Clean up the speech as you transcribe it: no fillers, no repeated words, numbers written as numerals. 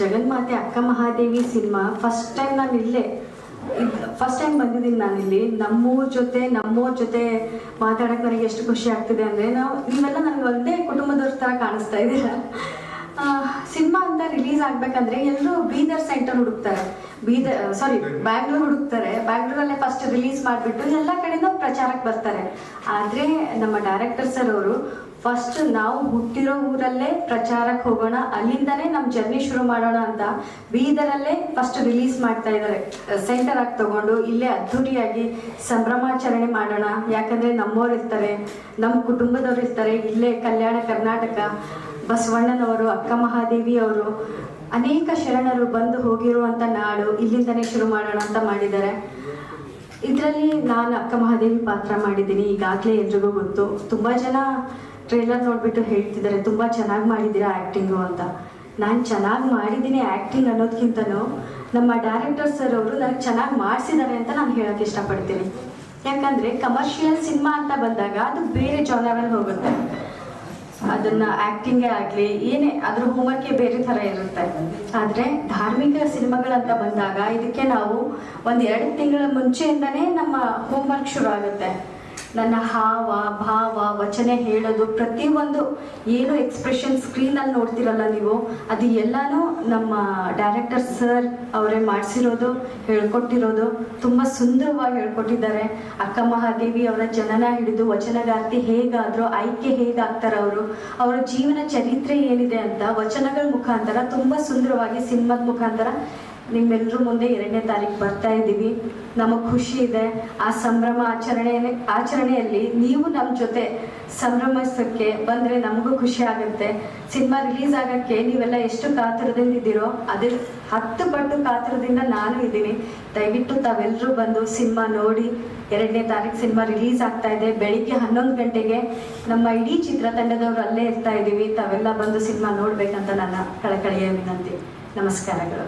ಜಗನ್ಮಾತೆ ಅಕ್ಕ Mahadevi cinema first time ನಾನು ಇಲ್ಲೇ ಬಂದಿದ್ದೀನಿ. ನಾನಿಲ್ಲಿ ನಮ್ಮೋರ್ ಜೊತೆ ಮಾತಾಡೋಕೆ ನನಗೆ ಎಷ್ಟು ಖುಷಿ ಆಗ್ತಿದೆ ಅಂದರೆ, ನೀವೆಲ್ಲ ನನಗೆ ಒಂದೇ ಕುಟುಂಬದವ್ರ ಥರ ಕಾಣಿಸ್ತಾ ಇದ್ದೀರ. ಸಿನಿಮಾ ಅಂತ ರಿಲೀಸ್ ಆಗಬೇಕಂದ್ರೆ ಎಲ್ಲರೂ ಬೀದರ್ ಸೆಂಟರ್ ಹುಡುಕ್ತಾರೆ, ಬ್ಯಾಂಗ್ಳೂರ್ ಹುಡುಕ್ತಾರೆ. ಬ್ಯಾಂಗ್ಳೂರಲ್ಲೇ ಫಸ್ಟ್ ರಿಲೀಸ್ ಮಾಡಿಬಿಟ್ಟು ಎಲ್ಲ ಕಡೆಯಿಂದ ಪ್ರಚಾರಕ್ಕೆ ಬರ್ತಾರೆ. ಆದರೆ ನಮ್ಮ ಡೈರೆಕ್ಟರ್ ಸರ್ ಅವರು ಫಸ್ಟ್ ನಾವು ಹುಟ್ಟಿರೋ ಊರಲ್ಲೇ ಪ್ರಚಾರಕ್ಕೆ ಹೋಗೋಣ, ಅಲ್ಲಿಂದನೇ ನಮ್ಮ ಜರ್ನಿ ಶುರು ಮಾಡೋಣ ಅಂತ ಬೀದರಲ್ಲೇ ಫಸ್ಟ್ ರಿಲೀಸ್ ಮಾಡ್ತಾ ಇದ್ದಾರೆ. ಸೆಂಟರ್ ಆಗಿ ತಗೊಂಡು ಇಲ್ಲೇ ಅದ್ಧೂರಿಯಾಗಿ ಸಂಭ್ರಮಾಚರಣೆ ಮಾಡೋಣ. ಯಾಕಂದರೆ ನಮ್ಮವ್ರು ಇರ್ತಾರೆ, ನಮ್ಮ ಕುಟುಂಬದವ್ರು ಇರ್ತಾರೆ ಇಲ್ಲೇ. ಕಲ್ಯಾಣ ಕರ್ನಾಟಕ ಬಸವಣ್ಣನವರು, ಅಕ್ಕ ಮಹಾದೇವಿ ಅವರು, ಅನೇಕ ಶರಣರು ಬಂದು ಹೋಗಿರುವಂಥ ನಾಡು, ಇಲ್ಲಿಂದನೇ ಶುರು ಮಾಡೋಣ ಅಂತ ಮಾಡಿದ್ದಾರೆ. ಇದರಲ್ಲಿ ನಾನು ಅಕ್ಕ ಮಹಾದೇವಿ ಪಾತ್ರ ಮಾಡಿದ್ದೀನಿ, ಈಗಾಗಲೇ ಎಲ್ರಿಗೂ ಗೊತ್ತು. ತುಂಬ ಜನ ಟ್ರೇಲರ್ ನೋಡಿಬಿಟ್ಟು ಹೇಳ್ತಿದ್ದಾರೆ ತುಂಬ ಚೆನ್ನಾಗಿ ಮಾಡಿದ್ದೀರಾ ಆ್ಯಕ್ಟಿಂಗು ಅಂತ. ನಾನು ಚೆನ್ನಾಗಿ ಮಾಡಿದ್ದೀನಿ ಆ್ಯಕ್ಟಿಂಗ್ ಅನ್ನೋದಕ್ಕಿಂತನೂ ನಮ್ಮ ಡೈರೆಕ್ಟರ್ ಸರ್ ಅವರು ನನಗೆ ಚೆನ್ನಾಗಿ ಮಾಡಿಸಿದ್ದಾರೆ ಅಂತ ನಾನು ಹೇಳೋಕ್ಕೆ ಇಷ್ಟಪಡ್ತೀನಿ. ಯಾಕಂದರೆ ಕಮರ್ಷಿಯಲ್ ಸಿನಿಮಾ ಅಂತ ಬಂದಾಗ ಅದು ಬೇರೆ ಜಾನರಲ್ಲಿ ಹೋಗುತ್ತೆ. ಅದನ್ನು ಆ್ಯಕ್ಟಿಂಗೇ ಆಗಲಿ ಏನೇ ಅದ್ರ ಹೋಮ್ವರ್ಕೇ ಬೇರೆ ಥರ ಇರುತ್ತೆ. ಆದರೆ ಧಾರ್ಮಿಕ ಸಿನಿಮಾಗಳಂತ ಬಂದಾಗ ಇದಕ್ಕೆ ನಾವು 1-2 ತಿಂಗಳ ಮುಂಚೆಯಿಂದನೇ ನಮ್ಮ ಹೋಮ್ವರ್ಕ್ ಶುರು ಆಗುತ್ತೆ. ನನ್ನ ಹಾವ ಭಾವ ವಚನೆ ಹೇಳೋದು, ಪ್ರತಿಯೊಂದು ಏನು ಎಕ್ಸ್ಪ್ರೆಷನ್ ಸ್ಕ್ರೀನಲ್ಲಿ ನೋಡ್ತಿರಲ್ಲ ನೀವು, ಅದು ಎಲ್ಲನೂ ನಮ್ಮ ಡೈರೆಕ್ಟರ್ ಸರ್ ಅವರೇ ಮಾಡಿಸಿರೋದು, ಹೇಳ್ಕೊಟ್ಟಿರೋದು. ತುಂಬ ಸುಂದರವಾಗಿ ಹೇಳ್ಕೊಟ್ಟಿದ್ದಾರೆ. ಅಕ್ಕ ಮಹಾದೇವಿ ಅವರ ಜನನ ಹಿಡಿದು ವಚನಗಾರ್ತಿ ಹೇಗಾದರೂ, ಆಯ್ಕೆ ಹೇಗಾಗ್ತಾರೆ ಅವರ ಜೀವನ ಚರಿತ್ರೆ ಏನಿದೆ ಅಂತ ವಚನಗಳ ಮುಖಾಂತರ ತುಂಬ ಸುಂದರವಾಗಿ ಸಿನಿಮಾದ ಮುಖಾಂತರ ನಿಮ್ಮೆಲ್ಲರೂ ಮುಂದೆ 2ನೇ ತಾರೀಕು ಬರ್ತಾ ಇದ್ದೀವಿ. ನಮಗೆ ಖುಷಿ ಇದೆ. ಆ ಸಂಭ್ರಮ ಆಚರಣೆಯಲ್ಲಿ ನೀವು ನಮ್ಮ ಜೊತೆ ಸಂಭ್ರಮಿಸೋಕ್ಕೆ ಬಂದರೆ ನಮಗೂ ಖುಷಿ ಆಗುತ್ತೆ. ಸಿನಿಮಾ ರಿಲೀಸ್ ಆಗೋಕ್ಕೆ ನೀವೆಲ್ಲ ಎಷ್ಟು ಕಾತುರದಿಂದ ಇದ್ದೀರೋ ಅದ್ರ 10 ಪಟ್ಟು ಕಾತುರದಿಂದ ನಾನು ಇದ್ದೀನಿ. ದಯವಿಟ್ಟು ತಾವೆಲ್ಲರೂ ಬಂದು ಸಿನಿಮಾ ನೋಡಿ. 2ನೇ ತಾರೀಕು ಸಿನಿಮಾ ರಿಲೀಸ್ ಆಗ್ತಾ ಇದೆ. ಬೆಳಿಗ್ಗೆ 11 ಗಂಟೆಗೆ ನಮ್ಮ ಇಡೀ ಚಿತ್ರತಂಡದವರು ಅಲ್ಲೇ ಇರ್ತಾ ಇದ್ದೀವಿ. ತಾವೆಲ್ಲ ಬಂದು ಸಿನಿಮಾ ನೋಡಬೇಕಂತ ನನ್ನ ಕಳಕಳಿಯ ವಿನಂತಿ. ನಮಸ್ಕಾರಗಳು.